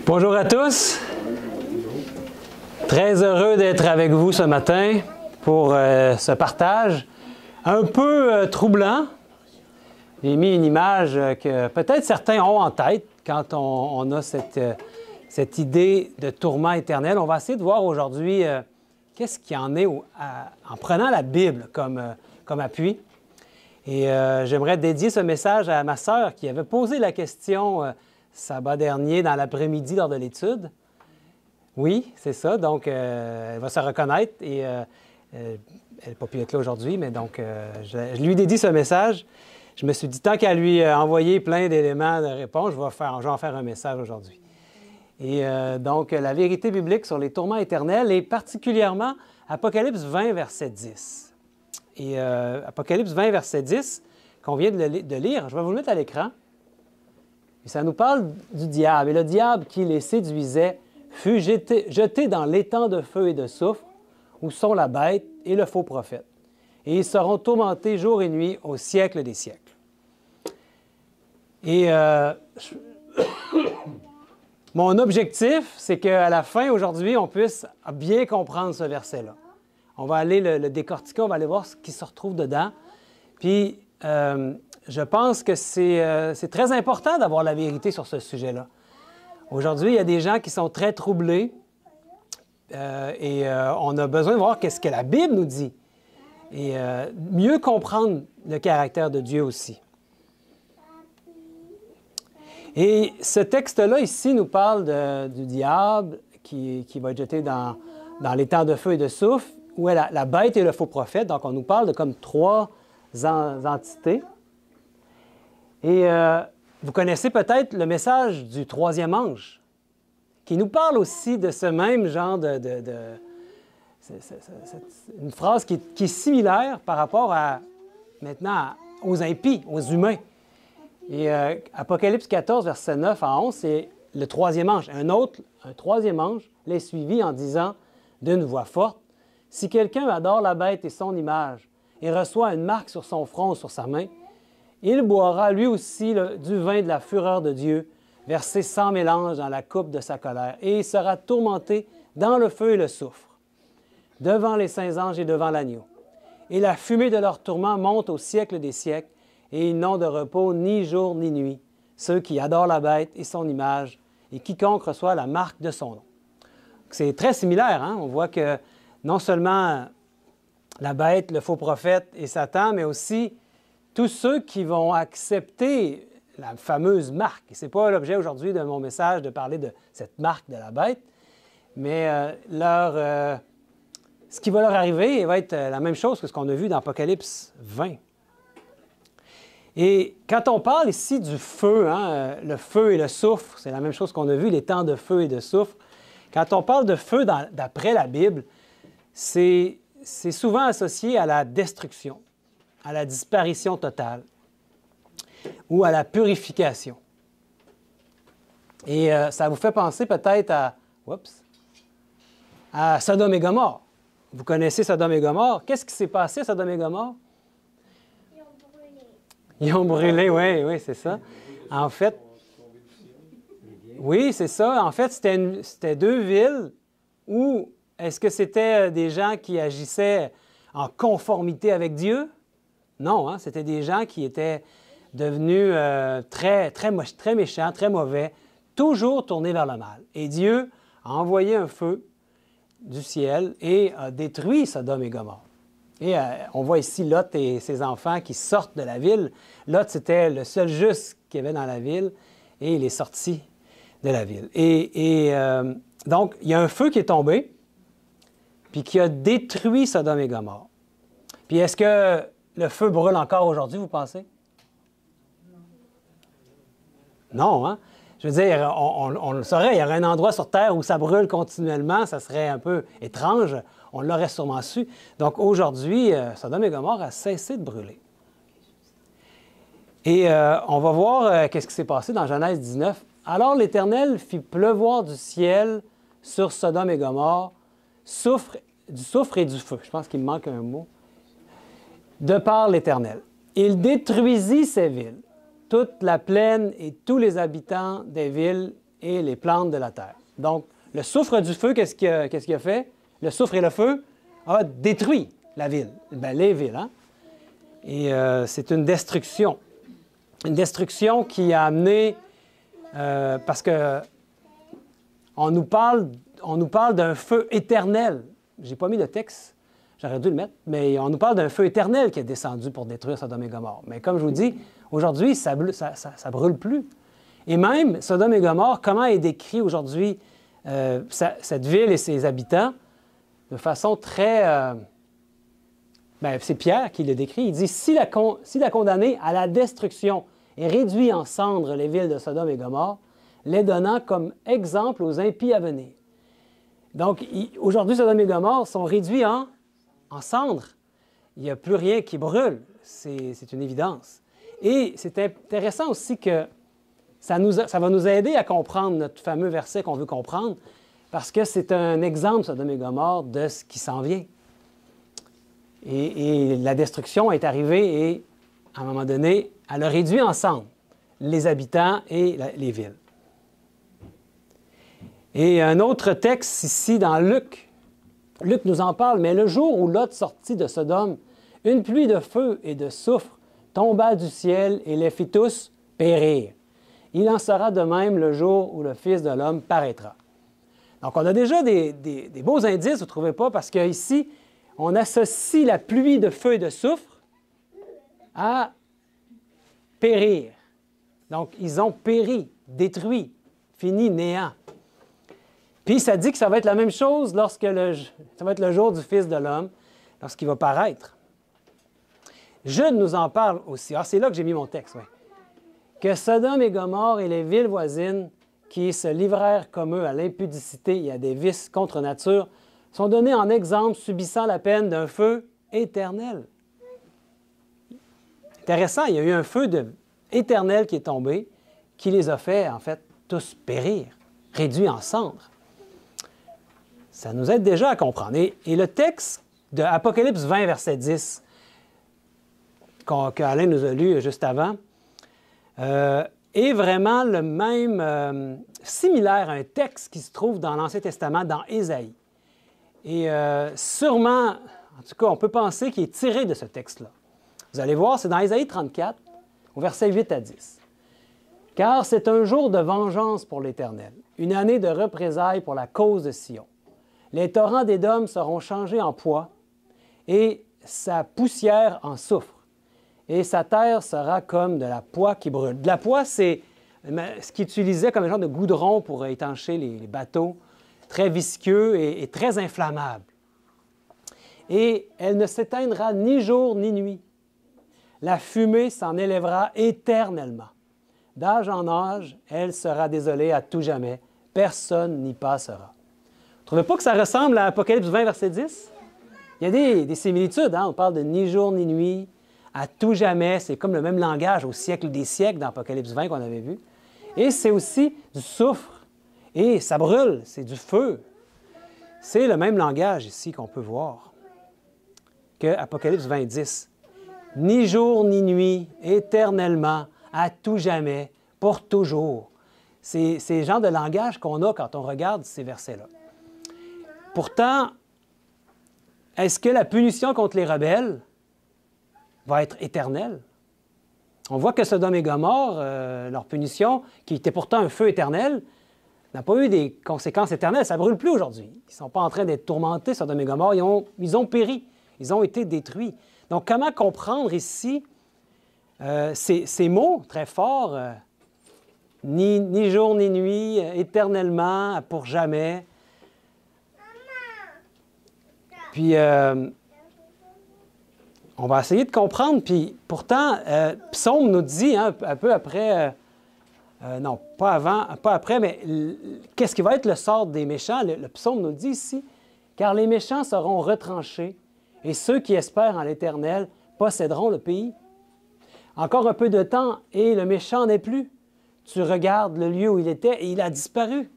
Bonjour à tous. Très heureux d'être avec vous ce matin pour ce partage un peu troublant. J'ai mis une image que peut-être certains ont en tête quand on a cette idée de tourment éternel. On va essayer de voir aujourd'hui qu'est-ce qu'il y en est en prenant la Bible comme appui. Et j'aimerais dédier ce message à ma sœur qui avait posé la question sabbat dernier dans l'après-midi lors de l'étude. Oui, c'est ça. Donc, elle va se reconnaître et elle n'a pas pu être là aujourd'hui, mais donc, je lui dédie ce message. Je me suis dit, tant qu'à lui envoyer plein d'éléments de réponse, je vais en faire un message aujourd'hui. Et donc, la vérité biblique sur les tourments éternels et particulièrement Apocalypse 20, verset 10. Et Apocalypse 20, verset 10, qu'on vient de lire, je vais vous le mettre à l'écran. Et ça nous parle du diable. Et le diable qui les séduisait fut jeté dans l'étang de feu et de soufre, où sont la bête et le faux prophète. Et ils seront tourmentés jour et nuit au siècle des siècles. Et mon objectif, c'est qu'à la fin, aujourd'hui, on puisse bien comprendre ce verset-là. On va aller le décortiquer, on va aller voir ce qui se retrouve dedans. Puis, je pense que c'est très important d'avoir la vérité sur ce sujet-là. Aujourd'hui, il y a des gens qui sont très troublés et on a besoin de voir qu'est-ce que la Bible nous dit et mieux comprendre le caractère de Dieu aussi. Et ce texte-là ici nous parle du diable qui va être jeté dans l'étang de feu et de soufre, où est la bête et le faux prophète. Donc, on nous parle de comme trois entités. Et vous connaissez peut-être le message du troisième ange, qui nous parle aussi de ce même genre une phrase qui est similaire par rapport aux impies, aux humains. Et Apocalypse 14, verset 9 à 11, c'est le troisième ange. Un troisième ange les suivit en disant d'une voix forte, « Si quelqu'un adore la bête et son image et reçoit une marque sur son front ou sur sa main, il boira lui aussi du vin de la fureur de Dieu, versé sans mélange dans la coupe de sa colère, et il sera tourmenté dans le feu et le soufre, devant les saints anges et devant l'agneau. Et la fumée de leur tourment monte au siècle des siècles, et ils n'ont de repos ni jour ni nuit, ceux qui adorent la bête et son image, et quiconque reçoit la marque de son nom. » C'est très similaire, hein? On voit que non seulement la bête, le faux prophète et Satan, mais aussi tous ceux qui vont accepter la fameuse marque. Ce n'est pas l'objet aujourd'hui de mon message de parler de cette marque de la bête, mais ce qui va leur arriver va être la même chose que ce qu'on a vu dans Apocalypse 20. Et quand on parle ici du feu, le feu et le soufre, c'est la même chose qu'on a vu, les temps de feu et de soufre. Quand on parle de feu d'après la Bible, c'est souvent associé à la destruction, à la disparition totale ou à la purification. Et ça vous fait penser peut-être à Sodome et Gomorrhe. Vous connaissez Sodome et Gomorrhe. Qu'est-ce qui s'est passé à Sodome et Gomorrhe? Ils ont brûlé, oui, c'est ça. En fait, oui, c'est ça. En fait, c'était deux villes où est-ce que c'était des gens qui agissaient en conformité avec Dieu? Non, c'était des gens qui étaient devenus très méchants, très mauvais, toujours tournés vers le mal. Et Dieu a envoyé un feu du ciel et a détruit Sodome et Gomorrhe. Et on voit ici Lot et ses enfants qui sortent de la ville. Lot, c'était le seul juste qu'il y avait dans la ville et il est sorti de la ville. Et donc, il y a un feu qui est tombé puis qui a détruit Sodome et Gomorrhe. Puis est-ce que le feu brûle encore aujourd'hui, vous pensez? Non, hein? Je veux dire, on le saurait, il y aurait un endroit sur Terre où ça brûle continuellement, ça serait un peu étrange, on l'aurait sûrement su. Donc aujourd'hui, Sodome et Gomorrhe a cessé de brûler. Et on va voir qu'est-ce qui s'est passé dans Genèse 19. Alors l'Éternel fit pleuvoir du ciel sur Sodome et Gomorrhe, du soufre et du feu. Je pense qu'il me manque un mot. De par l'Éternel. Il détruisit ces villes, toute la plaine et tous les habitants des villes et les plantes de la terre. Donc, le soufre du feu, qu'est-ce qu'il a fait? Le soufre et le feu a détruit la ville, bien, les villes. Hein? Et c'est une destruction. Une destruction qui a amené, parce que on nous parle d'un feu éternel. Je n'ai pas mis de texte, j'aurais dû le mettre, mais on nous parle d'un feu éternel qui est descendu pour détruire Sodome et Gomorrhe. Mais comme je vous dis, aujourd'hui, ça brûle plus. Et même, Sodome et Gomorrhe, comment est décrit aujourd'hui cette ville et ses habitants? De façon très... c'est Pierre qui le décrit. Il dit, si la condamnée à la destruction et réduit en cendres les villes de Sodome et Gomorrhe, les donnant comme exemple aux impies à venir. Donc, aujourd'hui, Sodome et Gomorrhe sont réduits en cendres. Il n'y a plus rien qui brûle. C'est une évidence. Et c'est intéressant aussi que ça va nous aider à comprendre notre fameux verset qu'on veut comprendre, parce que c'est un exemple, Sodome et Gomorrhe, de ce qui s'en vient. Et la destruction est arrivée et, à un moment donné, elle a réduit en cendres les habitants et les villes. Et un autre texte ici dans Luc nous en parle, mais le jour où Lot sortit de Sodome, une pluie de feu et de soufre tomba du ciel et les fit tous périr. Il en sera de même le jour où le Fils de l'homme paraîtra. Donc, on a déjà des beaux indices, vous ne trouvez pas, parce qu'ici, on associe la pluie de feu et de soufre à périr. Donc, ils ont péri, détruit, fini, néant. Puis, ça dit que ça va être la même chose lorsque ça va être le jour du Fils de l'homme, lorsqu'il va paraître. Jude nous en parle aussi. Ah, c'est là que j'ai mis mon texte, oui. Que Sodome et Gomorrhe et les villes voisines qui se livrèrent comme eux à l'impudicité et à des vices contre nature sont donnés en exemple subissant la peine d'un feu éternel. Intéressant, il y a eu un feu éternel qui est tombé, qui les a fait, en fait, tous périr, réduits en cendres. Ça nous aide déjà à comprendre. Et le texte de Apocalypse 20, verset 10, qu'Alain nous a lu juste avant, est vraiment le même, similaire à un texte qui se trouve dans l'Ancien Testament, dans Ésaïe. Et sûrement, en tout cas, on peut penser qu'il est tiré de ce texte-là. Vous allez voir, c'est dans Ésaïe 34, au verset 8 à 10. « Car c'est un jour de vengeance pour l'Éternel, une année de représailles pour la cause de Sion. Les torrents d'Édom seront changés en poix, et sa poussière en soufre. Et sa terre sera comme de la poix qui brûle. » De la poix, c'est ce qu'ils utilisaient comme un genre de goudron pour étancher les bateaux, très visqueux et très inflammable. Et elle ne s'éteindra ni jour ni nuit. La fumée s'en élèvera éternellement. D'âge en âge, elle sera désolée à tout jamais. Personne n'y passera. Vous ne trouvez pas que ça ressemble à Apocalypse 20, verset 10? Il y a des similitudes. Hein? On parle de ni jour ni nuit, à tout jamais. C'est comme le même langage au siècle des siècles dans Apocalypse 20 qu'on avait vu. Et c'est aussi du soufre. Et ça brûle, c'est du feu. C'est le même langage ici qu'on peut voir que Apocalypse 20, 10. Ni jour ni nuit, éternellement, à tout jamais, pour toujours. C'est le genre de langage qu'on a quand on regarde ces versets-là. Pourtant, est-ce que la punition contre les rebelles va être éternelle? On voit que Sodome et Gomorrhe, leur punition, qui était pourtant un feu éternel, n'a pas eu des conséquences éternelles. Ça ne brûle plus aujourd'hui. Ils ne sont pas en train d'être tourmentés, Sodome et Gomorrhe. Ils ont péri. Ils ont été détruits. Donc, comment comprendre ici ces mots très forts, ni jour ni nuit, éternellement, pour jamais. Puis, on va essayer de comprendre. Puis, pourtant, Psaume nous dit, hein, un peu après, non, pas avant, pas après, mais qu'est-ce qui va être le sort des méchants? Le Psaume nous dit ici, « Car les méchants seront retranchés, et ceux qui espèrent en l'Éternel posséderont le pays. » Encore un peu de temps, et le méchant n'est plus. Tu regardes le lieu où il était, et il a disparu.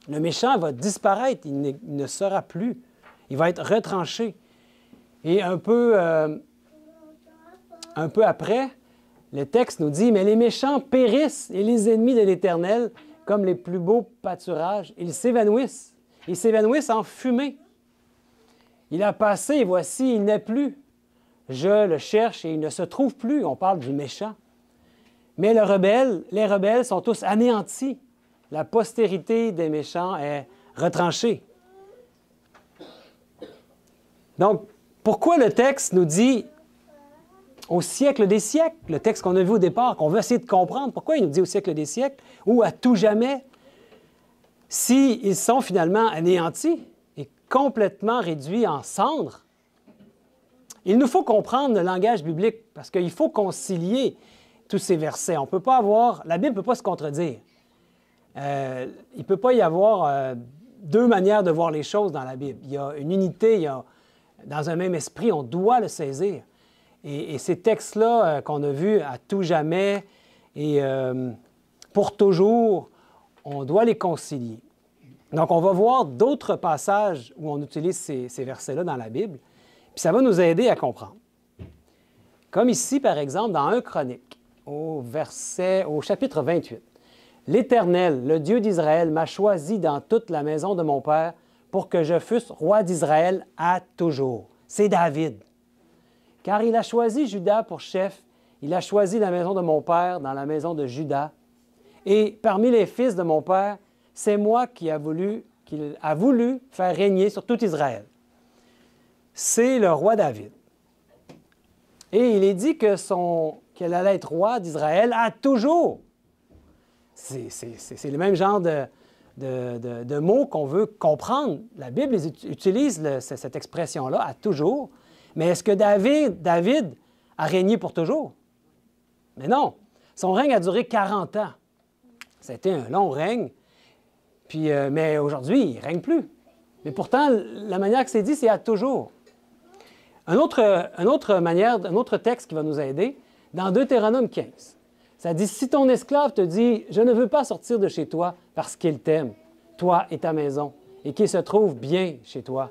Le méchant va disparaître, il ne sera plus. Il va être retranché. Et un peu après, le texte nous dit, « Mais les méchants périssent, et les ennemis de l'Éternel comme les plus beaux pâturages. Ils s'évanouissent. Ils s'évanouissent en fumée. Il a passé et voici, il n'est plus. Je le cherche et il ne se trouve plus. On parle du méchant. Mais les rebelles sont tous anéantis. La postérité des méchants est retranchée. Donc, pourquoi le texte nous dit au siècle des siècles, le texte qu'on a vu au départ, qu'on veut essayer de comprendre, pourquoi il nous dit au siècle des siècles ou à tout jamais, s'ils sont finalement anéantis et complètement réduits en cendres? Il nous faut comprendre le langage biblique parce qu'il faut concilier tous ces versets. On peut pas avoir, la Bible ne peut pas se contredire. Il ne peut pas y avoir deux manières de voir les choses dans la Bible. Il y a une unité, il y a, dans un même esprit, on doit le saisir. Et ces textes-là qu'on a vus à tout jamais et pour toujours, on doit les concilier. Donc, on va voir d'autres passages où on utilise ces versets-là dans la Bible, puis ça va nous aider à comprendre. Comme ici, par exemple, dans 1 Chronique, au chapitre 28. « L'Éternel, le Dieu d'Israël, m'a choisi dans toute la maison de mon père pour que je fusse roi d'Israël à toujours. » C'est David. « Car il a choisi Juda pour chef, il a choisi la maison de mon père dans la maison de Juda. Et parmi les fils de mon père, c'est moi qu'il a voulu faire régner sur tout Israël. » C'est le roi David. Et il est dit qu'elle allait être roi d'Israël à toujours. C'est le même genre de mots qu'on veut comprendre. La Bible utilise cette expression-là, à toujours. Mais est-ce que David a régné pour toujours? Mais non. Son règne a duré 40 ans. C'était un long règne. Puis, mais aujourd'hui, il ne règne plus. Mais pourtant, la manière que c'est dit, c'est à toujours. Un autre texte qui va nous aider, dans Deutéronome 15. Ça dit, « Si ton esclave te dit, je ne veux pas sortir de chez toi parce qu'il t'aime, toi et ta maison, et qu'il se trouve bien chez toi,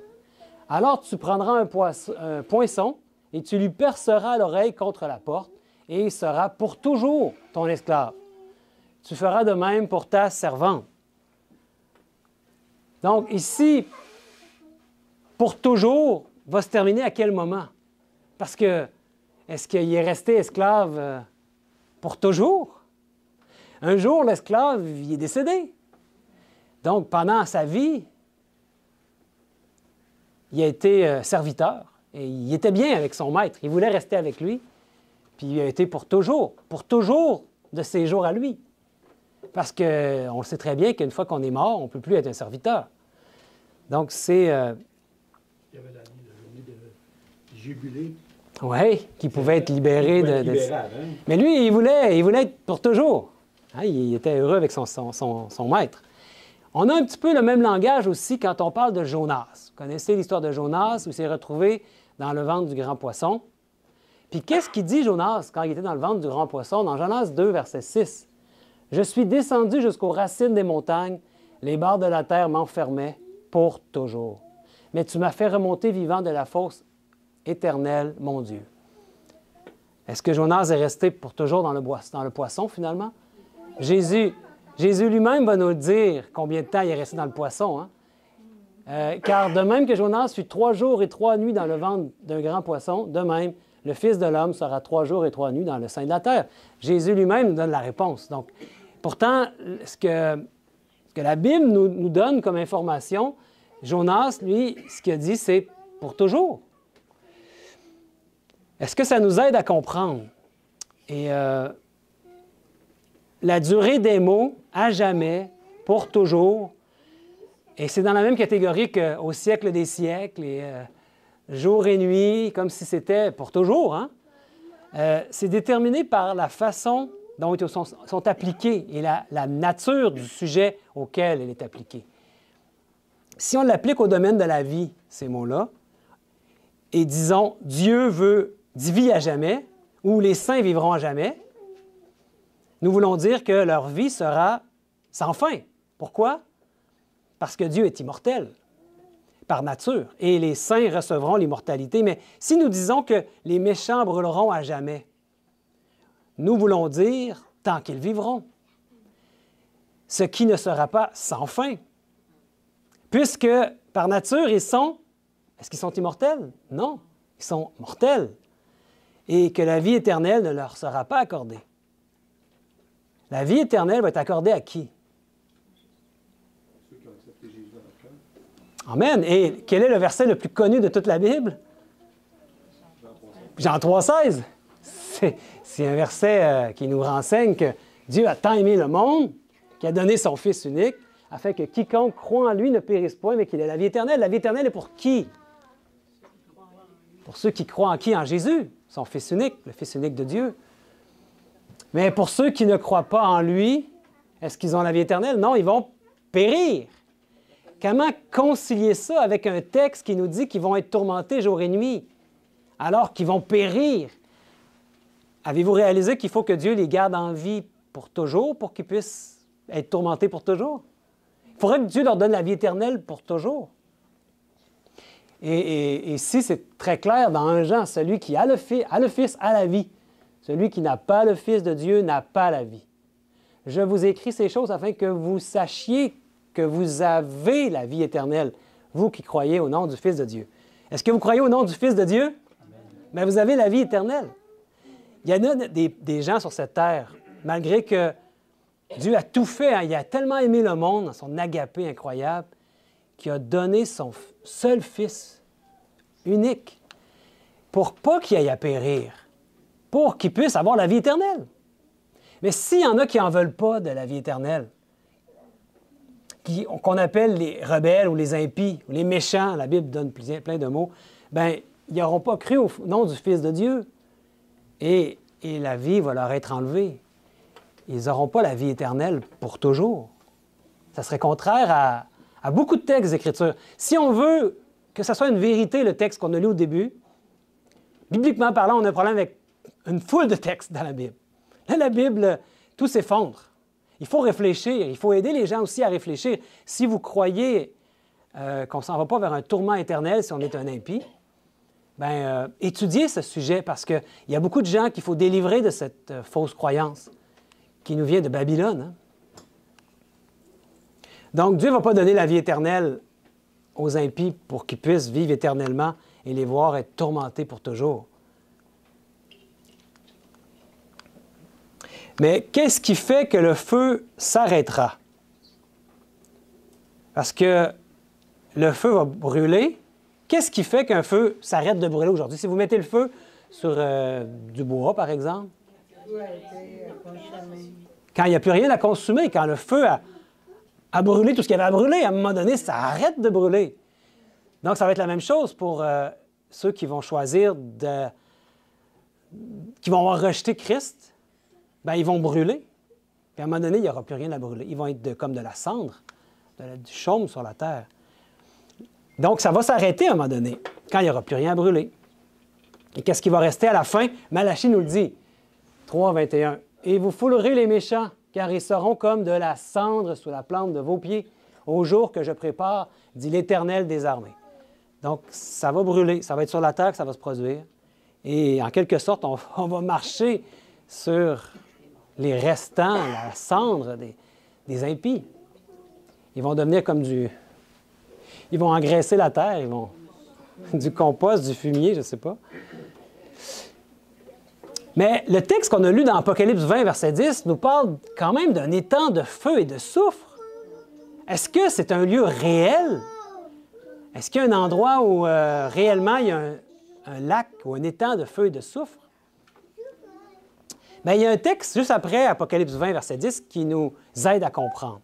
alors tu prendras un poinçon et tu lui perceras l'oreille contre la porte, et il sera pour toujours ton esclave. Tu feras de même pour ta servante. » Donc ici, pour toujours, va se terminer à quel moment? Parce que, est-ce qu'il est resté esclave pour toujours? Un jour, l'esclave, il est décédé. Donc, pendant sa vie, il a été serviteur. Et il était bien avec son maître. Il voulait rester avec lui. Puis il a été pour toujours de ses jours à lui. Parce qu'on sait très bien qu'une fois qu'on est mort, on ne peut plus être un serviteur. Donc, c'est... Il y avait la journée de jubilé. Oui, qui pouvait être libéré de... Mais lui, il voulait être pour toujours. Hein, il était heureux avec son maître. On a un petit peu le même langage aussi quand on parle de Jonas. Vous connaissez l'histoire de Jonas, où il s'est retrouvé dans le ventre du grand poisson. Puis qu'est-ce qu'il dit, Jonas, quand il était dans le ventre du grand poisson? Dans Jonas 2, verset 6. « Je suis descendu jusqu'aux racines des montagnes, les barres de la terre m'enfermaient pour toujours. Mais tu m'as fait remonter vivant de la fosse éternelle, mon Dieu. » Est-ce que Jonas est resté pour toujours dans le poisson, finalement? Jésus lui-même va nous dire combien de temps il est resté dans le poisson. Hein? Car de même que Jonas fut 3 jours et 3 nuits dans le ventre d'un grand poisson, de même, le Fils de l'homme sera 3 jours et 3 nuits dans le sein de la terre. Jésus lui-même nous donne la réponse. Donc, pourtant, ce que la Bible nous donne comme information, Jonas, lui, ce qu'il a dit, c'est pour toujours. Est-ce que ça nous aide à comprendre? Et la durée des mots, à jamais, pour toujours, et c'est dans la même catégorie qu'au siècle des siècles, et jour et nuit, comme si c'était pour toujours, hein? C'est déterminé par la façon dont ils sont appliqués et la nature du sujet auquel elle est appliquée. Si on l'applique au domaine de la vie, ces mots-là, et disons, Dieu vit à jamais, ou les saints vivront à jamais, nous voulons dire que leur vie sera sans fin. Pourquoi? Parce que Dieu est immortel, par nature, et les saints recevront l'immortalité. Mais si nous disons que les méchants brûleront à jamais, nous voulons dire tant qu'ils vivront. ce qui ne sera pas sans fin. Puisque, par nature, est-ce qu'ils sont immortels? Non, ils sont mortels. Et que la vie éternelle ne leur sera pas accordée. La vie éternelle va être accordée à qui? Ceux qui ont accepté Jésus dans leur cœur. Amen. Et quel est le verset le plus connu de toute la Bible? Jean 3,16. C'est un verset qui nous renseigne que Dieu a tant aimé le monde qu'il a donné son Fils unique afin que quiconque croit en lui ne périsse point, mais qu'il ait la vie éternelle. La vie éternelle est pour qui? Pour ceux qui croient en qui? En Jésus, son Fils unique, le Fils unique de Dieu. Mais pour ceux qui ne croient pas en lui, est-ce qu'ils ont la vie éternelle? Non, ils vont périr. Comment concilier ça avec un texte qui nous dit qu'ils vont être tourmentés jour et nuit, alors qu'ils vont périr? Avez-vous réalisé qu'il faut que Dieu les garde en vie pour toujours pour qu'ils puissent être tourmentés pour toujours? Il faudrait que Dieu leur donne la vie éternelle pour toujours. Et ici, c'est très clair dans 1 Jean, celui qui a le Fils a la vie. Celui qui n'a pas le Fils de Dieu n'a pas la vie. Je vous écris ces choses afin que vous sachiez que vous avez la vie éternelle, vous qui croyez au nom du Fils de Dieu. Est-ce que vous croyez au nom du Fils de Dieu? Bien, vous avez la vie éternelle. Il y en a des gens sur cette terre, malgré que Dieu a tout fait, hein, il a tellement aimé le monde dans son agapé incroyable, qu'il a donné son seul Fils unique pour pas qu'il aille à périr, pour qu'il puisse avoir la vie éternelle. Mais s'il y en a qui n'en veulent pas de la vie éternelle, qu'on appelle les rebelles ou les impies ou les méchants, la Bible donne plein de mots, bien, ils n'auront pas cru au nom du Fils de Dieu et la vie va leur être enlevée. Ils n'auront pas la vie éternelle pour toujours. Ça serait contraire à beaucoup de textes d'Écriture. Si on veut que ce soit une vérité, le texte qu'on a lu au début, bibliquement parlant, on a un problème avec une foule de textes dans la Bible. Là, la Bible, tout s'effondre. Il faut réfléchir, il faut aider les gens aussi à réfléchir. Si vous croyez qu'on ne s'en va pas vers un tourment éternel si on est un impie, bien, étudiez ce sujet parce qu'il y a beaucoup de gens qu'il faut délivrer de cette fausse croyance qui nous vient de Babylone. Hein? Donc, Dieu ne va pas donner la vie éternelle aux impies pour qu'ils puissent vivre éternellement et les voir être tourmentés pour toujours. Mais qu'est-ce qui fait que le feu s'arrêtera? Parce que le feu va brûler. Qu'est-ce qui fait qu'un feu s'arrête de brûler aujourd'hui? Si vous mettez le feu sur du bois, par exemple, quand il n'y a plus rien à consommer, quand le feu a brûlé tout ce qu'il y avait à brûler, à un moment donné, ça arrête de brûler. Donc, ça va être la même chose pour ceux qui vont choisir qui vont avoir rejeté Christ. Bien, ils vont brûler. Puis à un moment donné, il n'y aura plus rien à brûler. Ils vont être comme de la cendre, du chaume sur la terre. Donc, ça va s'arrêter à un moment donné, quand il n'y aura plus rien à brûler. Et qu'est-ce qui va rester à la fin? Malachie nous le dit, 3:21. « Et vous foulerez les méchants, car ils seront comme de la cendre sous la plante de vos pieds, au jour que je prépare, dit l'Éternel des armées. » Donc, ça va brûler, ça va être sur la terre que ça va se produire. Et en quelque sorte, on va marcher sur les restants, la cendre des impies. Ils vont devenir comme ils vont engraisser la terre, ils vont du compost, du fumier, je ne sais pas. Mais le texte qu'on a lu dans Apocalypse 20, verset 10, nous parle quand même d'un étang de feu et de soufre. Est-ce que c'est un lieu réel? Est-ce qu'il y a un endroit où réellement il y a un lac ou un étang de feu et de soufre? Bien, il y a un texte juste après Apocalypse 20, verset 10, qui nous aide à comprendre.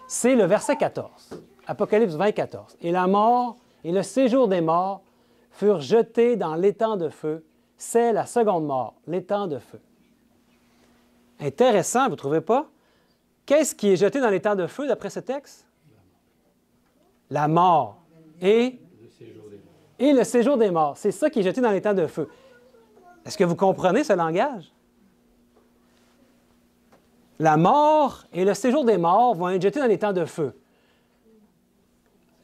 C'est le verset 14. Apocalypse 20, 14. « Et la mort et le séjour des morts furent jetés dans l'étang de feu. C'est la seconde mort, l'étang de feu. » Intéressant, vous ne trouvez pas? Qu'est-ce qui est jeté dans l'étang de feu d'après ce texte? La mort et le séjour des morts. C'est ça qui est jeté dans l'étang de feu. Est-ce que vous comprenez ce langage? La mort et le séjour des morts vont être jetés dans l'étang de feu.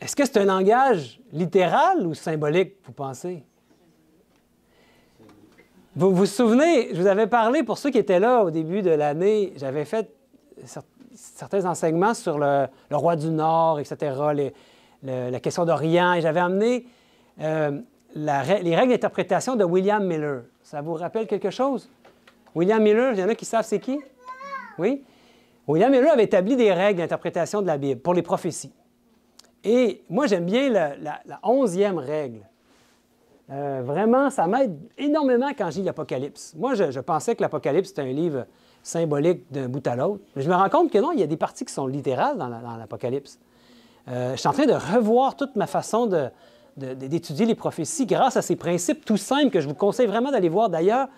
Est-ce que c'est un langage littéral ou symbolique, vous pensez? Vous vous souvenez, je vous avais parlé, pour ceux qui étaient là au début de l'année, j'avais fait certains enseignements sur le roi du Nord, etc., la question d'Orient. Et j'avais amené les règles d'interprétation de William Miller. Ça vous rappelle quelque chose? William Miller, il y en a qui savent c'est qui? Oui? William Miller avait établi des règles d'interprétation de la Bible pour les prophéties. Et moi, j'aime bien la 11e règle. Vraiment, ça m'aide énormément quand je lis l'Apocalypse. Moi, je pensais que l'Apocalypse, c'était un livre symbolique d'un bout à l'autre. Mais je me rends compte que non, il y a des parties qui sont littérales dans l'Apocalypse. Je suis en train de revoir toute ma façon d'étudier les prophéties grâce à ces principes tout simples que je vous conseille vraiment d'aller voir. D'ailleurs,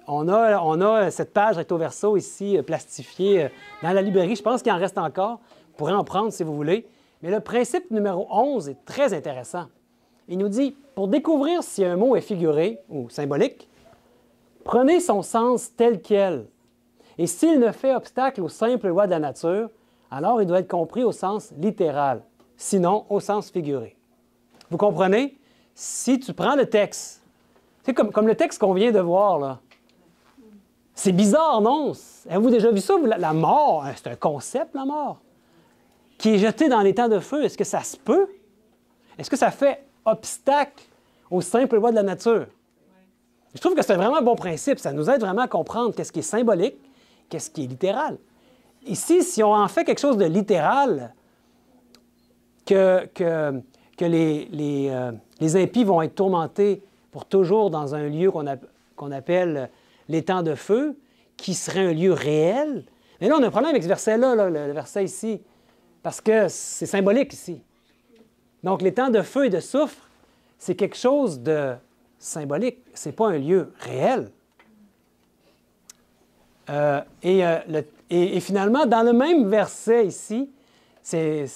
on a cette page recto verso ici, plastifiée dans la librairie. Je pense qu'il en reste encore. Vous pourrez en prendre si vous voulez. Mais le principe numéro 11 est très intéressant. Il nous dit, pour découvrir si un mot est figuré ou symbolique, prenez son sens tel quel. Et s'il ne fait obstacle aux simples lois de la nature, alors il doit être compris au sens littéral, sinon au sens figuré. Vous comprenez? Si tu prends le texte, c'est comme le texte qu'on vient de voir, là. C'est bizarre, non? Avez-vous déjà vu ça? La mort, c'est un concept, la mort, qui est jeté dans l'étang de feu. Est-ce que ça se peut? Est-ce que ça fait obstacle aux simples lois de la nature? Je trouve que c'est vraiment un bon principe. Ça nous aide vraiment à comprendre qu'est-ce qui est symbolique, qu'est-ce qui est littéral. Ici, si on en fait quelque chose de littéral, que les impies vont être tourmentés pour toujours dans un lieu qu'on appelle l'étang de feu, qui serait un lieu réel. Mais là, on a un problème avec ce verset-là, le verset ici, parce que c'est symbolique ici. Donc, l'étang de feu et de soufre, c'est quelque chose de symbolique. Ce n'est pas un lieu réel. Et finalement, dans le même verset ici, c'est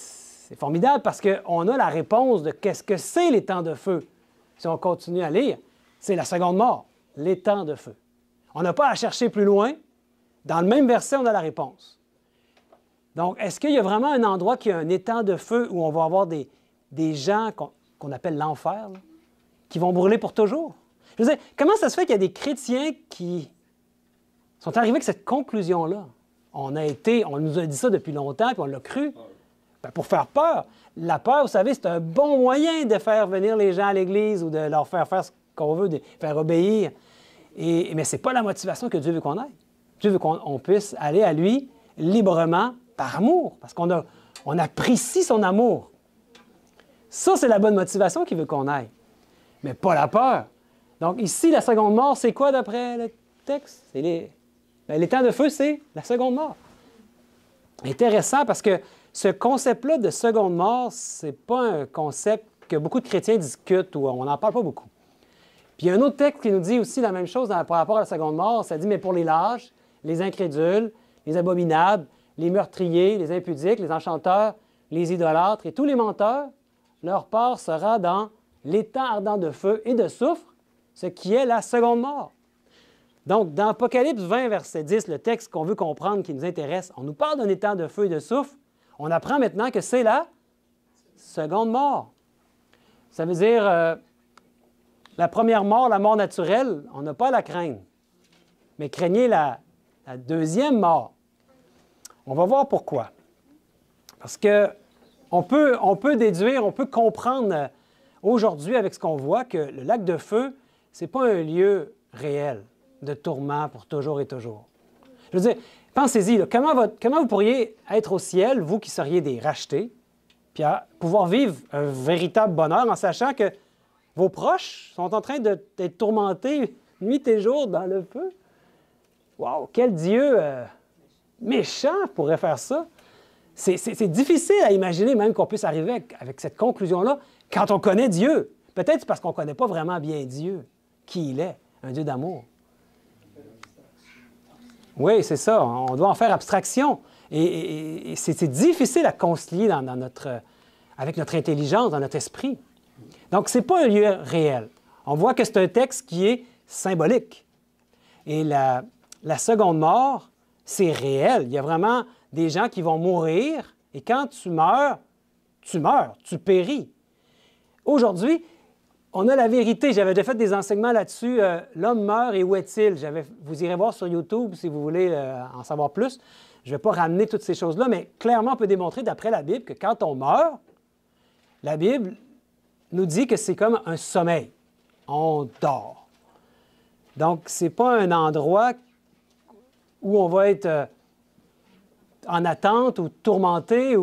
formidable parce qu'on a la réponse de qu'est-ce que c'est l'étang de feu. Si on continue à lire, c'est la seconde mort, l'étang de feu. On n'a pas à chercher plus loin. Dans le même verset, on a la réponse. Donc, est-ce qu'il y a vraiment un endroit qui a un étang de feu où on va avoir des gens qu'on appelle l'enfer, qui vont brûler pour toujours? Je veux dire, comment ça se fait qu'il y a des chrétiens qui sont arrivés avec cette conclusion-là? On nous a dit ça depuis longtemps, puis on l'a cru. Bien, pour faire peur. La peur, vous savez, c'est un bon moyen de faire venir les gens à l'Église ou de leur faire faire ce qu'on veut, de faire obéir. Mais ce n'est pas la motivation que Dieu veut qu'on aille. Dieu veut qu'on puisse aller à lui librement, par amour, parce qu'on apprécie son amour. Ça, c'est la bonne motivation qu'il veut qu'on aille, mais pas la peur. Donc ici, la seconde mort, c'est quoi d'après le texte? L'étang de feu, c'est la seconde mort. Intéressant parce que ce concept-là de seconde mort, ce n'est pas un concept que beaucoup de chrétiens discutent ou on n'en parle pas beaucoup. Puis il y a un autre texte qui nous dit aussi la même chose par rapport à la seconde mort. Ça dit, mais pour les lâches, les incrédules, les abominables, les meurtriers, les impudiques, les enchanteurs, les idolâtres et tous les menteurs, leur part sera dans l'étang ardent de feu et de soufre, ce qui est la seconde mort. Donc, dans Apocalypse 20, verset 10, le texte qu'on veut comprendre, qui nous intéresse, on nous parle d'un étang de feu et de soufre. On apprend maintenant que c'est la seconde mort. Ça veut dire... la première mort, la mort naturelle, on n'a pas à la craindre. Mais craignez la deuxième mort. On va voir pourquoi. Parce qu'on peut déduire, on peut comprendre aujourd'hui avec ce qu'on voit que le lac de feu, ce n'est pas un lieu réel de tourment pour toujours et toujours. Je veux dire, pensez-y, comment vous pourriez être au ciel, vous qui seriez des rachetés, puis pouvoir vivre un véritable bonheur en sachant que vos proches sont en train d'être tourmentés nuit et jour dans le feu? Wow! Quel Dieu méchant pourrait faire ça? C'est difficile à imaginer même qu'on puisse arriver avec cette conclusion-là quand on connaît Dieu. Peut-être parce qu'on ne connaît pas vraiment bien Dieu, qui il est, un Dieu d'amour. Oui, c'est ça. On doit en faire abstraction. Et c'est difficile à concilier avec notre intelligence, dans notre esprit. Donc, ce n'est pas un lieu réel. On voit que c'est un texte qui est symbolique. Et la seconde mort, c'est réel. Il y a vraiment des gens qui vont mourir, et quand tu meurs, tu péris. Aujourd'hui, on a la vérité. J'avais déjà fait des enseignements là-dessus. L'homme meurt et où est-il? Vous irez voir sur YouTube si vous voulez en savoir plus. Je ne vais pas ramener toutes ces choses-là, mais clairement, on peut démontrer d'après la Bible que quand on meurt, la Bible nous dit que c'est comme un sommeil. On dort. Donc, ce n'est pas un endroit où on va être en attente ou tourmenté.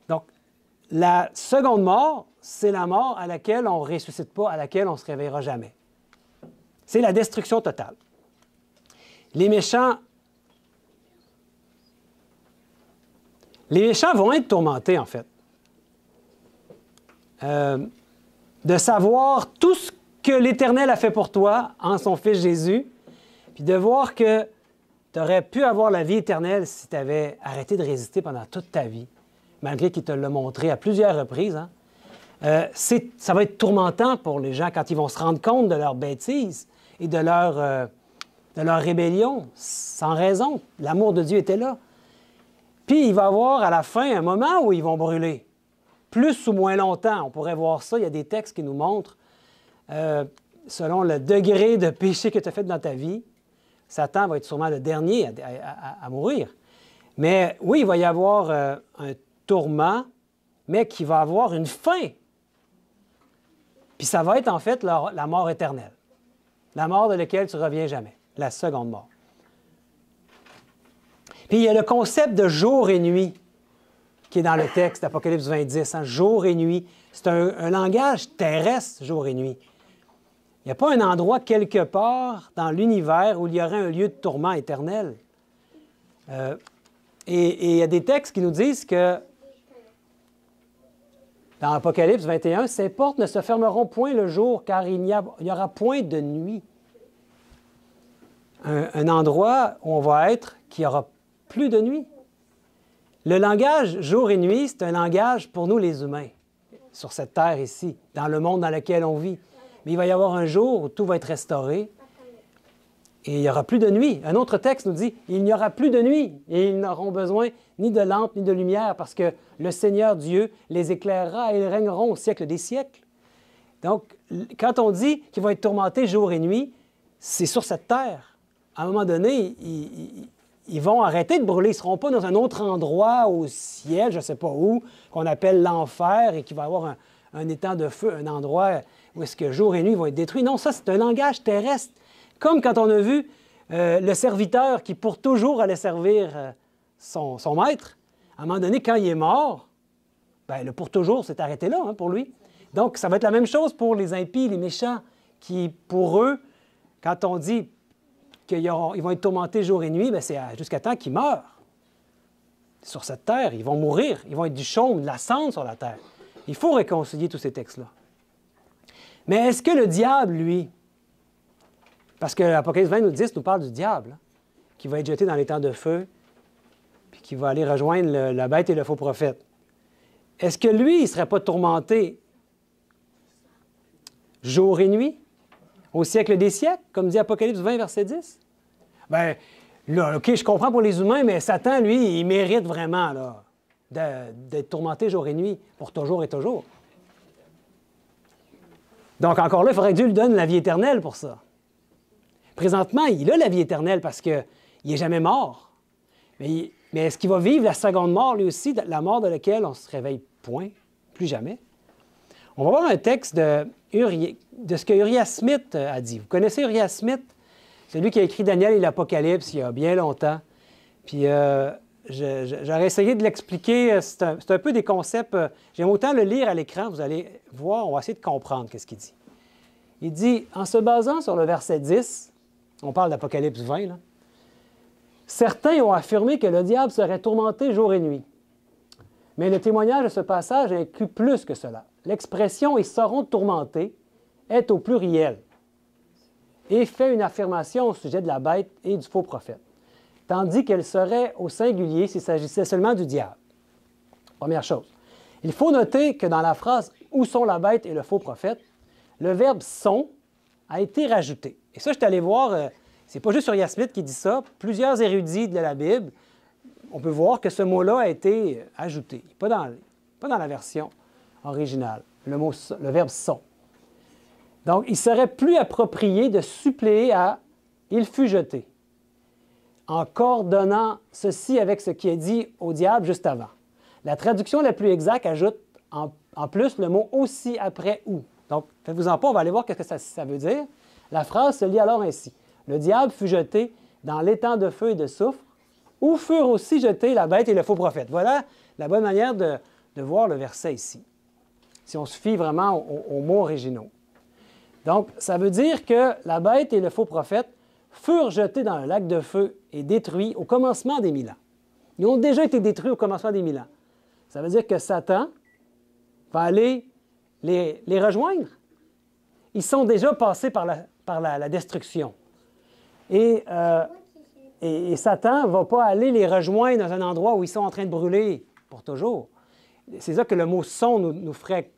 Donc, la seconde mort, c'est la mort à laquelle on ne ressuscite pas, à laquelle on ne se réveillera jamais. C'est la destruction totale. Les méchants vont être tourmentés, en fait. De savoir tout ce que l'Éternel a fait pour toi en son Fils Jésus, puis de voir que tu aurais pu avoir la vie éternelle si tu avais arrêté de résister pendant toute ta vie, malgré qu'il te l'a montré à plusieurs reprises. Hein? Ça va être tourmentant pour les gens quand ils vont se rendre compte de leur bêtise et de leur rébellion, sans raison. L'amour de Dieu était là. Puis il va y avoir à la fin un moment où ils vont brûler. Plus ou moins longtemps, on pourrait voir ça. Il y a des textes qui nous montrent, selon le degré de péché que tu as fait dans ta vie, Satan va être sûrement le dernier à mourir. Mais oui, il va y avoir un tourment, mais qui va avoir une fin. Puis ça va être en fait la mort éternelle. La mort de laquelle tu ne reviens jamais. La seconde mort. Puis il y a le concept de jour et nuit qui est dans le texte d'Apocalypse 20:10. Hein? Jour et nuit. C'est un langage terrestre, jour et nuit. Il n'y a pas un endroit quelque part dans l'univers où il y aurait un lieu de tourment éternel. Et il y a des textes qui nous disent que dans Apocalypse 21, ces portes ne se fermeront point le jour, car il n'y aura point de nuit. Un endroit où on va être qui n'aura plus de nuit. Le langage jour et nuit, c'est un langage pour nous les humains, sur cette terre ici, dans le monde dans lequel on vit. Mais il va y avoir un jour où tout va être restauré et il n'y aura plus de nuit. Un autre texte nous dit, il n'y aura plus de nuit et ils n'auront besoin ni de lampe ni de lumière parce que le Seigneur Dieu les éclairera et ils régneront au siècle des siècles. Donc, quand on dit qu'ils vont être tourmentés jour et nuit, c'est sur cette terre. À un moment donné, ils vont arrêter de brûler. Ils ne seront pas dans un autre endroit au ciel, je ne sais pas où, qu'on appelle l'enfer et qui va avoir un étang de feu, un endroit où est-ce que jour et nuit vont être détruits. Non, ça, c'est un langage terrestre. Comme quand on a vu le serviteur qui pour toujours allait servir son maître. À un moment donné, quand il est mort, bien, le pour toujours s'est arrêté là hein, pour lui. Donc, ça va être la même chose pour les impies, les méchants, qui, pour eux, quand on dit qu'ils vont être tourmentés jour et nuit, bien, c'est jusqu'à temps qu'ils meurent. Sur cette terre, ils vont mourir. Ils vont être du chaume, de la cendre sur la terre. Il faut réconcilier tous ces textes-là. Mais est-ce que le diable, lui, parce que l'Apocalypse 20 nous parle du diable, hein, qui va être jeté dans les temps de feu, puis qui va aller rejoindre la bête et le faux prophète. Est-ce que lui, il ne serait pas tourmenté jour et nuit, au siècle des siècles, comme dit Apocalypse 20, verset 10? Bien, là, OK, je comprends pour les humains, mais Satan, lui, il mérite vraiment là, d'être tourmenté jour et nuit, pour toujours et toujours. Donc, encore là, il faudrait que Dieu lui donne la vie éternelle pour ça. Présentement, il a la vie éternelle parce qu'il n'est jamais mort. Mais est-ce qu'il va vivre la seconde mort, lui aussi, la mort de laquelle on ne se réveille point, plus jamais? On va voir un texte de ce que Uriah Smith a dit. Vous connaissez Uriah Smith? C'est lui qui a écrit Daniel et l'Apocalypse il y a bien longtemps. Puis j'aurais essayé de l'expliquer. C'est un peu des concepts. J'aime autant le lire à l'écran. Vous allez voir, on va essayer de comprendre ce qu'il dit. Il dit, en se basant sur le verset 10, on parle d'Apocalypse 20, là, certains ont affirmé que le diable serait tourmenté jour et nuit. Mais le témoignage de ce passage inclut plus que cela. L'expression « ils seront tourmentés » est au pluriel et fait une affirmation au sujet de la bête et du faux prophète, tandis qu'elle serait au singulier s'il s'agissait seulement du diable. Première chose. Il faut noter que dans la phrase « où sont la bête et le faux prophète », le verbe « sont » a été rajouté. Et ça, je suis allé voir, c'est pas juste Uriah Smith qui dit ça, plusieurs érudits de la Bible, on peut voir que ce mot-là a été ajouté, pas dans la version originale, le verbe « sont ». Donc, il serait plus approprié de suppléer à « il fut jeté ». en coordonnant ceci avec ce qui est dit au diable juste avant. La traduction la plus exacte ajoute en plus le mot « aussi après ou ». Donc, faites-vous-en pas, on va aller voir ce que ça veut dire. La phrase se lit alors ainsi. « Le diable fut jeté dans l'étang de feu et de soufre, où furent aussi jetés la bête et le faux prophète. » Voilà la bonne manière de voir le verset ici, si on se fie vraiment aux mots originaux. Donc, ça veut dire que la bête et le faux prophète furent jetés dans le lac de feu et détruits au commencement des 1000 ans. Ils ont déjà été détruits au commencement des 1000 ans. Ça veut dire que Satan va aller les rejoindre. Ils sont déjà passés par la destruction. Et Satan ne va pas aller les rejoindre dans un endroit où ils sont en train de brûler pour toujours. C'est ça que le mot « sont » nous ferait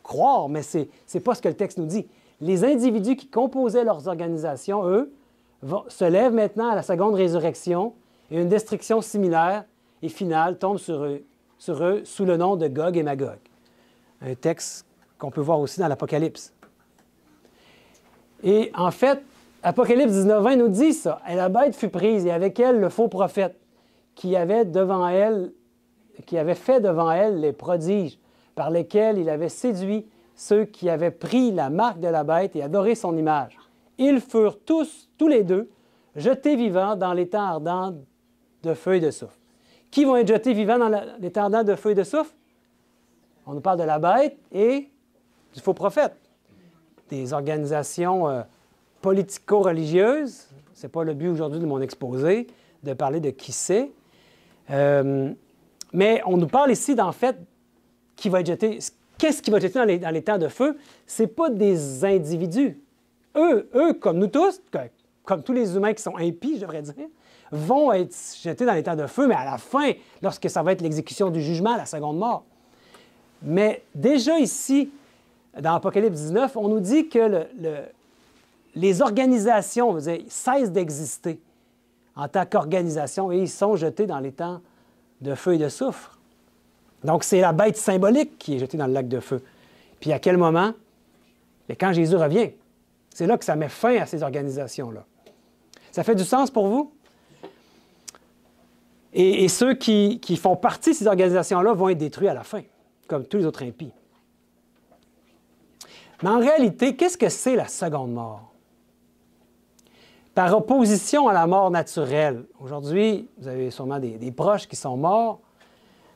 croire, mais ce n'est pas ce que le texte nous dit. Les individus qui composaient leurs organisations, eux, se lèvent maintenant à la seconde résurrection et une destruction similaire et finale tombe sur eux sous le nom de Gog et Magog. Un texte qu'on peut voir aussi dans l'Apocalypse. Et en fait, Apocalypse 19:20 nous dit ça. « Et la bête fut prise, et avec elle le faux prophète, qui avait fait devant elle les prodiges, par lesquels il avait séduit ceux qui avaient pris la marque de la bête et adoré son image. Ils furent tous les deux, jetés vivants dans l'étang ardent de feu et de soufre. » Qui vont être jetés vivants dans l'étang ardent de feu et de soufre? On nous parle de la bête et du faux prophète. Des organisations politico-religieuses. Ce n'est pas le but aujourd'hui de mon exposé, de parler de qui c'est. Mais on nous parle ici, en fait, qui va être jeté. Qu'est-ce qui va être jeté dans l'étang de feu? Ce n'est pas des individus. Eux, comme nous tous, comme tous les humains qui sont impies, je devrais dire, vont être jetés dans l'étang de feu, mais à la fin, lorsque ça va être l'exécution du jugement, la seconde mort. Mais déjà ici, dans Apocalypse 19, on nous dit que les organisations cessent d'exister en tant qu'organisation et ils sont jetés dans l'étang de feu et de soufre. Donc, c'est la bête symbolique qui est jetée dans le lac de feu. Puis à quel moment? Mais quand Jésus revient. C'est là que ça met fin à ces organisations-là. Ça fait du sens pour vous? Et ceux qui font partie de ces organisations-là vont être détruits à la fin, comme tous les autres impies. Mais en réalité, qu'est-ce que c'est la seconde mort? Par opposition à la mort naturelle, aujourd'hui, vous avez sûrement des proches qui sont morts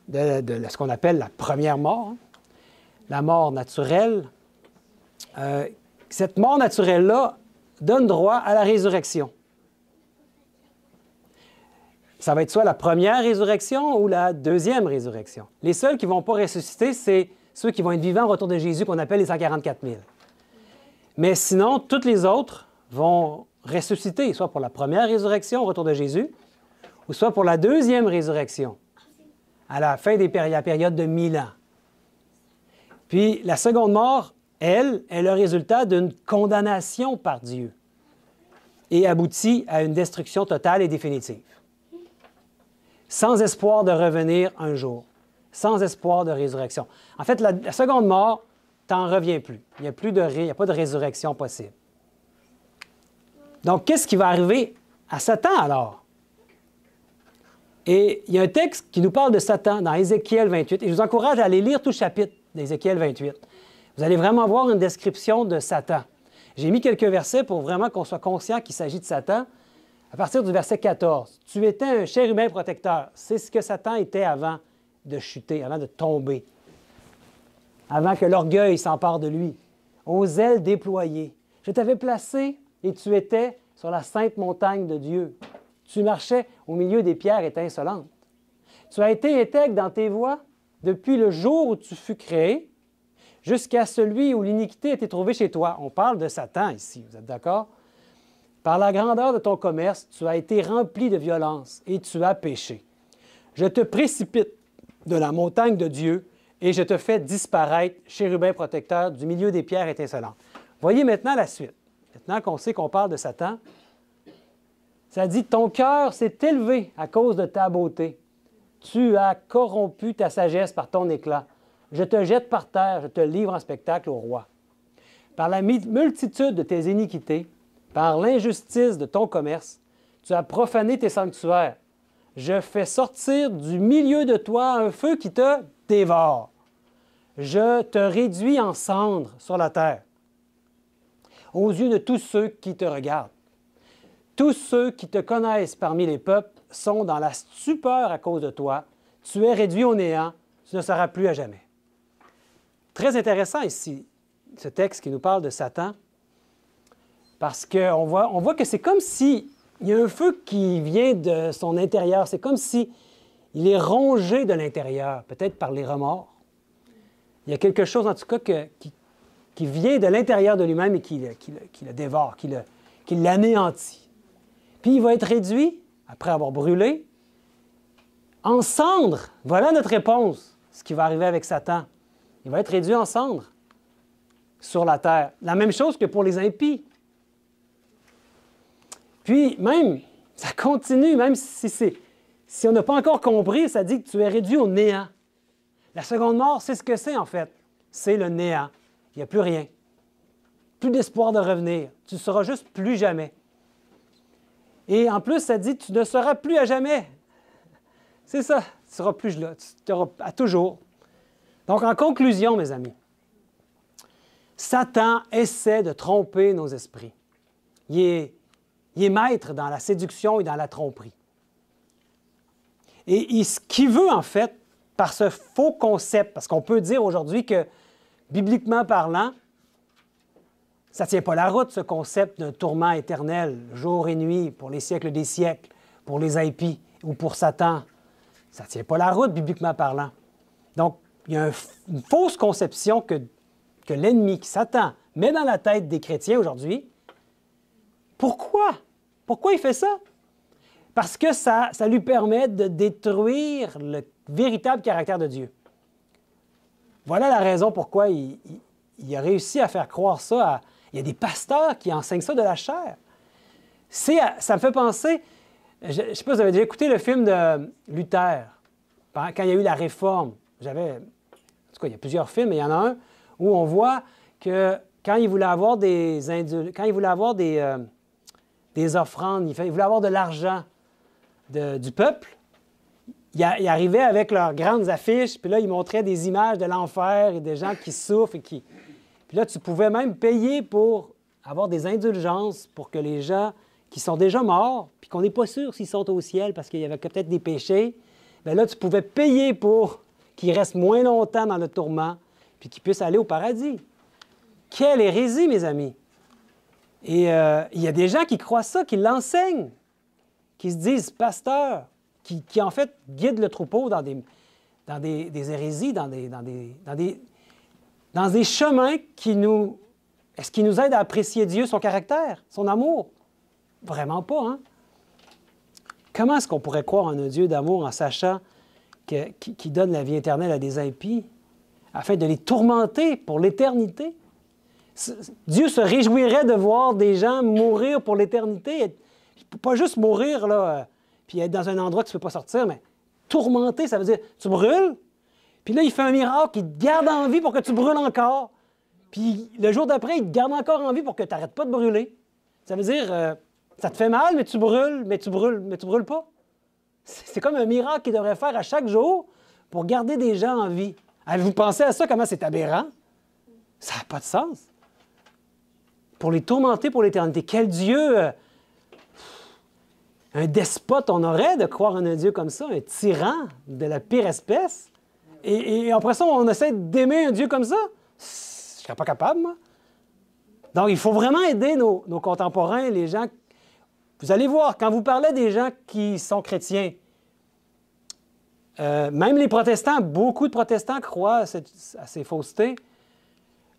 de ce qu'on appelle la première mort, hein, la mort naturelle. Cette mort naturelle-là donne droit à la résurrection. Ça va être soit la première résurrection ou la deuxième résurrection. Les seuls qui ne vont pas ressusciter, c'est ceux qui vont être vivants au retour de Jésus, qu'on appelle les 144 000. Mais sinon, toutes les autres vont ressusciter, soit pour la première résurrection au retour de Jésus, ou soit pour la deuxième résurrection, à la fin de la période de 1000 ans. Puis la seconde mort, elle, est le résultat d'une condamnation par Dieu et aboutit à une destruction totale et définitive. Sans espoir de revenir un jour, sans espoir de résurrection. En fait, la seconde mort, t'en reviens plus. Il n'y a pas de résurrection possible. Donc, qu'est-ce qui va arriver à Satan alors? Et il y a un texte qui nous parle de Satan dans Ézéchiel 28, et je vous encourage à aller lire tout le chapitre d'Ézéchiel 28. Vous allez vraiment voir une description de Satan. J'ai mis quelques versets pour vraiment qu'on soit conscient qu'il s'agit de Satan. À partir du verset 14, « Tu étais un chérubin protecteur. » C'est ce que Satan était avant de chuter, avant de tomber, avant que l'orgueil s'empare de lui. Aux ailes déployées, je t'avais placé et tu étais sur la sainte montagne de Dieu. Tu marchais au milieu des pierres étincelantes. Tu as été intègre dans tes voies depuis le jour où tu fus créé jusqu'à celui où l'iniquité a été trouvée chez toi. On parle de Satan ici, vous êtes d'accord? Par la grandeur de ton commerce, tu as été rempli de violence et tu as péché. Je te précipite de la montagne de Dieu et je te fais disparaître, chérubin protecteur, du milieu des pierres étincelantes. Voyez maintenant la suite. Maintenant qu'on sait qu'on parle de Satan, ça dit « Ton cœur s'est élevé à cause de ta beauté. Tu as corrompu ta sagesse par ton éclat. Je te jette par terre, je te livre en spectacle au roi. Par la multitude de tes iniquités, par l'injustice de ton commerce, tu as profané tes sanctuaires. Je fais sortir du milieu de toi un feu qui te dévore. Je te réduis en cendres sur la terre, aux yeux de tous ceux qui te regardent. Tous ceux qui te connaissent parmi les peuples sont dans la stupeur à cause de toi. Tu es réduit au néant, tu ne seras plus à jamais. Très intéressant ici, ce texte qui nous parle de Satan, parce qu'on voit que c'est comme s'il y a un feu qui vient de son intérieur. C'est comme s'il est rongé de l'intérieur, peut-être par les remords. Il y a quelque chose, en tout cas, qui vient de l'intérieur de lui-même et qui le dévore, qui l'anéantit. Puis il va être réduit, après avoir brûlé, en cendres. Voilà notre réponse, ce qui va arriver avec Satan. Il va être réduit en cendres sur la terre. La même chose que pour les impies. Puis même, ça continue, même si on n'a pas encore compris, ça dit que tu es réduit au néant. La seconde mort, c'est ce que c'est en fait. C'est le néant. Il n'y a plus rien. Plus d'espoir de revenir. Tu ne seras juste plus jamais. Et en plus, ça dit, tu ne seras plus à jamais. C'est ça, tu ne seras plus là, tu seras à toujours. Donc, en conclusion, mes amis, Satan essaie de tromper nos esprits. Il est maître dans la séduction et dans la tromperie. Et ce qu'il veut, en fait, par ce faux concept, parce qu'on peut dire aujourd'hui que, bibliquement parlant, ça ne tient pas la route, ce concept d'un tourment éternel, jour et nuit, pour les siècles des siècles, pour les impies ou pour Satan. Ça ne tient pas la route, bibliquement parlant. Donc, il y a une fausse conception que l'ennemi, que Satan, met dans la tête des chrétiens aujourd'hui. Pourquoi? Pourquoi il fait ça? Parce que ça lui permet de détruire le véritable caractère de Dieu. Voilà la raison pourquoi il a réussi à faire croire ça. Il y a des pasteurs qui enseignent ça de la chair. Ça me fait penser, je ne sais pas si vous avez déjà écouté le film de Luther, quand il y a eu la Réforme. En tout cas, il y a plusieurs films, mais il y en a un où on voit que quand il voulait avoir des offrandes, il voulait avoir de l'argent du peuple, il arrivait avec leurs grandes affiches, puis là, il montrait des images de l'enfer et des gens qui souffrent. Puis là, tu pouvais même payer pour avoir des indulgences pour que les gens qui sont déjà morts, puis qu'on n'est pas sûr s'ils sont au ciel parce qu'il y avait peut-être des péchés, bien là, tu pouvais payer pour qu'ils restent moins longtemps dans le tourment, puis qu'ils puissent aller au paradis. Quelle hérésie, mes amis! Et il y a des gens qui croient ça, qui l'enseignent, qui se disent pasteurs, qui en fait guident le troupeau dans des hérésies, dans des chemins est-ce qui nous aident à apprécier Dieu, son caractère, son amour? Vraiment pas, hein? Comment est-ce qu'on pourrait croire en un Dieu d'amour en sachant qui donne la vie éternelle à des impies afin de les tourmenter pour l'éternité? Dieu se réjouirait de voir des gens mourir pour l'éternité. Pas juste mourir, là, puis être dans un endroit que tu ne peux pas sortir, mais tourmenter, ça veut dire tu brûles, puis là, il fait un miracle, il te garde en vie pour que tu brûles encore. Puis le jour d'après, il te garde encore en vie pour que tu n'arrêtes pas de brûler. Ça veut dire, ça te fait mal, mais tu brûles pas. C'est comme un miracle qu'il devrait faire à chaque jour pour garder des gens en vie. Avez-vous pensé à ça, comment c'est aberrant? Ça n'a pas de sens. Pour les tourmenter pour l'éternité. Quel Dieu, un despote on aurait de croire en un Dieu comme ça, un tyran de la pire espèce. Et après ça, on essaie d'aimer un Dieu comme ça. Je ne serais pas capable, moi. Donc, il faut vraiment aider nos contemporains, les gens. Vous allez voir, quand vous parlez des gens qui sont chrétiens, même les protestants, beaucoup de protestants croient à ces faussetés.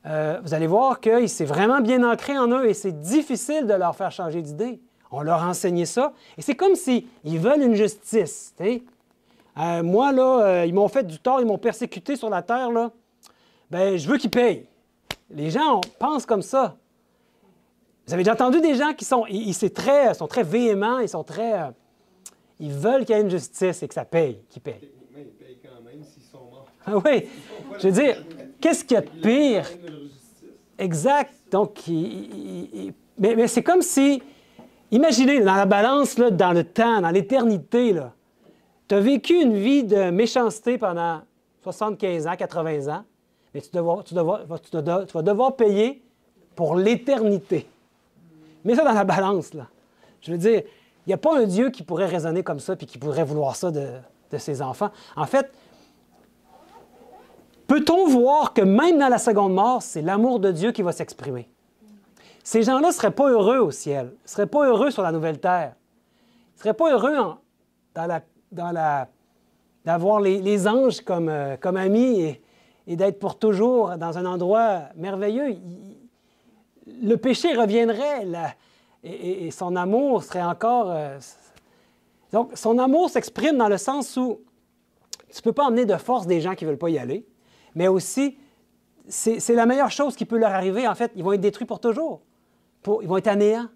Vous allez voir que c'est vraiment bien ancré en eux et c'est difficile de leur faire changer d'idée. On leur a enseigné ça. Et c'est comme s'ils veulent une justice. Moi, là, ils m'ont fait du tort, ils m'ont persécuté sur la terre. Là. Bien, je veux qu'ils payent. Les gens pensent comme ça. Vous avez déjà entendu des gens qui sont très véhéments, ils veulent qu'il y ait une justice et que ça paye, qu'ils payent. Techniquement, ils payent quand même s'ils sont morts. Ah oui, je veux dire, qu'est-ce qu'il y a de pire? Exact. Donc, mais c'est comme si Imaginez, dans la balance, là, dans le temps, dans l'éternité, tu as vécu une vie de méchanceté pendant 75 ans, 80 ans, mais tu vas devoir payer pour l'éternité. Mets ça dans la balance, là. Je veux dire, il n'y a pas un Dieu qui pourrait raisonner comme ça et qui pourrait vouloir ça de ses enfants. En fait, peut-on voir que même dans la seconde mort, c'est l'amour de Dieu qui va s'exprimer? Ces gens-là ne seraient pas heureux au ciel, ne seraient pas heureux sur la nouvelle terre, ne seraient pas heureux d'avoir les anges comme amis et d'être pour toujours dans un endroit merveilleux. Le péché reviendrait et son amour serait encore... Donc, son amour s'exprime dans le sens où tu ne peux pas emmener de force des gens qui ne veulent pas y aller, mais aussi, c'est la meilleure chose qui peut leur arriver. En fait, ils vont être détruits pour toujours. Ils vont être à néant.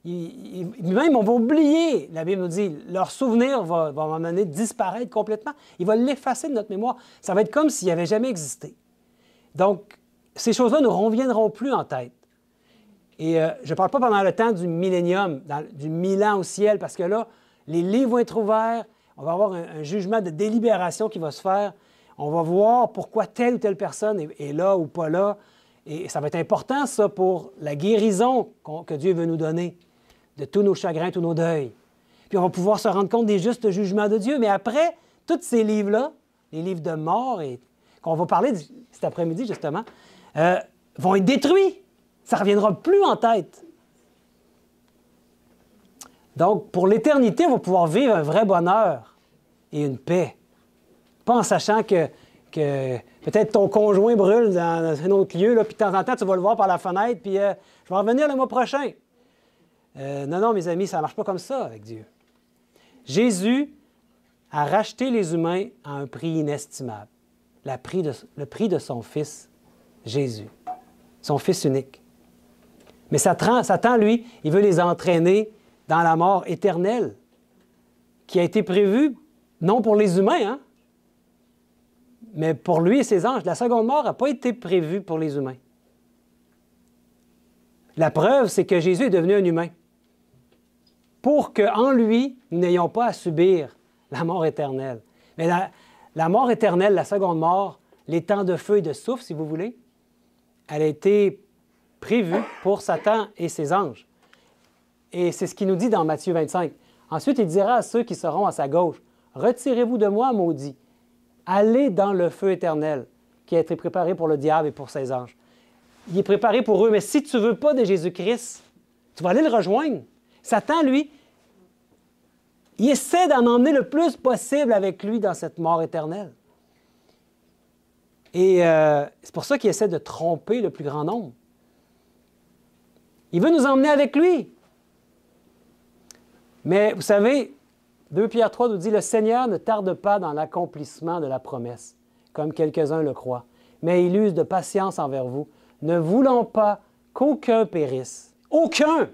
Même, on va oublier, la Bible nous dit, leur souvenir va à un moment donné disparaître complètement. Il va l'effacer de notre mémoire. Ça va être comme s'il n'avait jamais existé. Donc, ces choses-là ne reviendront plus en tête. Et je ne parle pas pendant le temps du millénium, du 1000 ans au ciel, parce que là, les livres vont être ouverts, on va avoir un jugement de délibération qui va se faire. On va voir pourquoi telle ou telle personne est là ou pas là. Et ça va être important, ça, pour la guérison que Dieu veut nous donner de tous nos chagrins, tous nos deuils. Puis on va pouvoir se rendre compte des justes jugements de Dieu. Mais après, tous ces livres-là, les livres de mort, qu'on va parler cet après-midi, justement, vont être détruits. Ça ne reviendra plus en tête. Donc, pour l'éternité, on va pouvoir vivre un vrai bonheur et une paix. Pas en sachant que peut-être ton conjoint brûle dans un autre lieu, là, puis de temps en temps, tu vas le voir par la fenêtre, puis je vais revenir le mois prochain. Non, mes amis, ça ne marche pas comme ça avec Dieu. Jésus a racheté les humains à un prix inestimable. Le prix de son Fils, Jésus, son Fils unique. Mais Satan, lui, il veut les entraîner dans la mort éternelle qui a été prévue, non pour les humains, hein, mais pour lui et ses anges. La seconde mort n'a pas été prévue pour les humains. La preuve, c'est que Jésus est devenu un humain pour qu'en lui, nous n'ayons pas à subir la mort éternelle. Mais la mort éternelle, la seconde mort, les temps de feu et de souffle, si vous voulez, elle a été prévue pour Satan et ses anges. Et c'est ce qu'il nous dit dans Matthieu 25. Ensuite, il dira à ceux qui seront à sa gauche, « Retirez-vous de moi, maudits. Allez dans le feu éternel qui a été préparé pour le diable et pour ses anges. » Il est préparé pour eux, mais si tu ne veux pas de Jésus-Christ, tu vas aller le rejoindre. Satan, lui, il essaie d'en emmener le plus possible avec lui dans cette mort éternelle. Et c'est pour ça qu'il essaie de tromper le plus grand nombre. Il veut nous emmener avec lui. Mais vous savez, 2 Pierre 3 nous dit « Le Seigneur ne tarde pas dans l'accomplissement de la promesse, comme quelques-uns le croient, mais il use de patience envers vous, ne voulant pas qu'aucun périsse. » Aucun!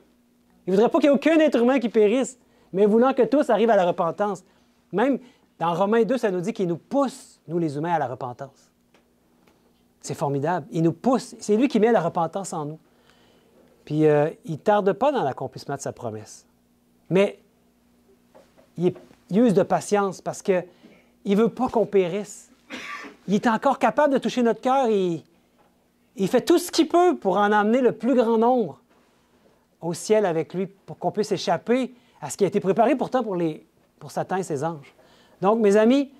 Il ne voudrait pas qu'il n'y ait aucun être humain qui périsse, mais voulant que tous arrivent à la repentance. Même dans Romains 2, ça nous dit qu'il nous pousse, nous les humains, à la repentance. C'est formidable. Il nous pousse. C'est lui qui met la repentance en nous. Puis il ne tarde pas dans l'accomplissement de sa promesse. Mais il use de patience parce qu'il ne veut pas qu'on périsse. Il est encore capable de toucher notre cœur. Il fait tout ce qu'il peut pour en amener le plus grand nombre au ciel avec lui, pour qu'on puisse échapper à ce qui a été préparé pourtant pour Satan et ses anges. Donc, mes amis,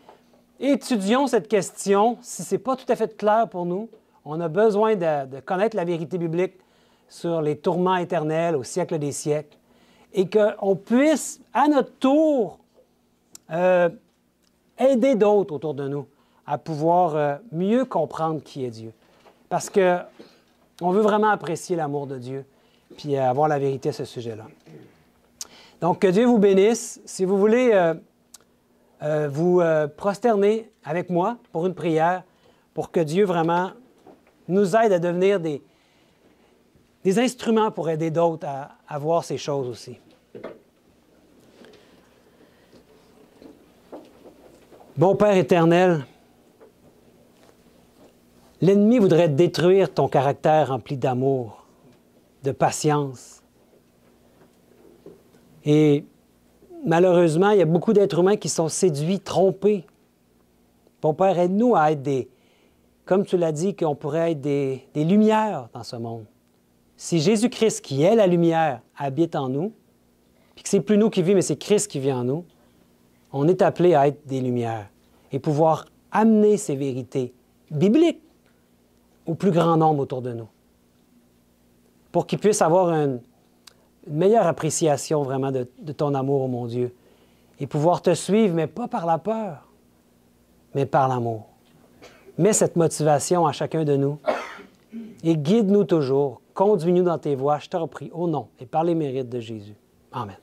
étudions cette question. Si ce n'est pas tout à fait clair pour nous, on a besoin de connaître la vérité biblique sur les tourments éternels au siècle des siècles et qu'on puisse, à notre tour, aider d'autres autour de nous à pouvoir mieux comprendre qui est Dieu. Parce qu'on veut vraiment apprécier l'amour de Dieu puis avoir la vérité à ce sujet-là. Donc, que Dieu vous bénisse. Si vous voulez vous prosterner avec moi pour une prière, pour que Dieu vraiment nous aide à devenir des instruments pour aider d'autres à voir ces choses aussi. Bon Père éternel, l'ennemi voudrait détruire ton caractère rempli d'amour, de patience. Et malheureusement, il y a beaucoup d'êtres humains qui sont séduits, trompés. Mon Père, aide-nous à être des, comme tu l'as dit, qu'on pourrait être des lumières dans ce monde. Si Jésus-Christ, qui est la lumière, habite en nous, puis que c'est plus nous qui vivons, mais c'est Christ qui vit en nous, on est appelé à être des lumières et pouvoir amener ces vérités bibliques au plus grand nombre autour de nous, pour qu'ils puissent avoir une meilleure appréciation vraiment de ton amour, oh mon Dieu, et pouvoir te suivre, mais pas par la peur, mais par l'amour. Mets cette motivation à chacun de nous et guide-nous toujours, conduis-nous dans tes voies, je te reprie, au nom et par les mérites de Jésus. Amen.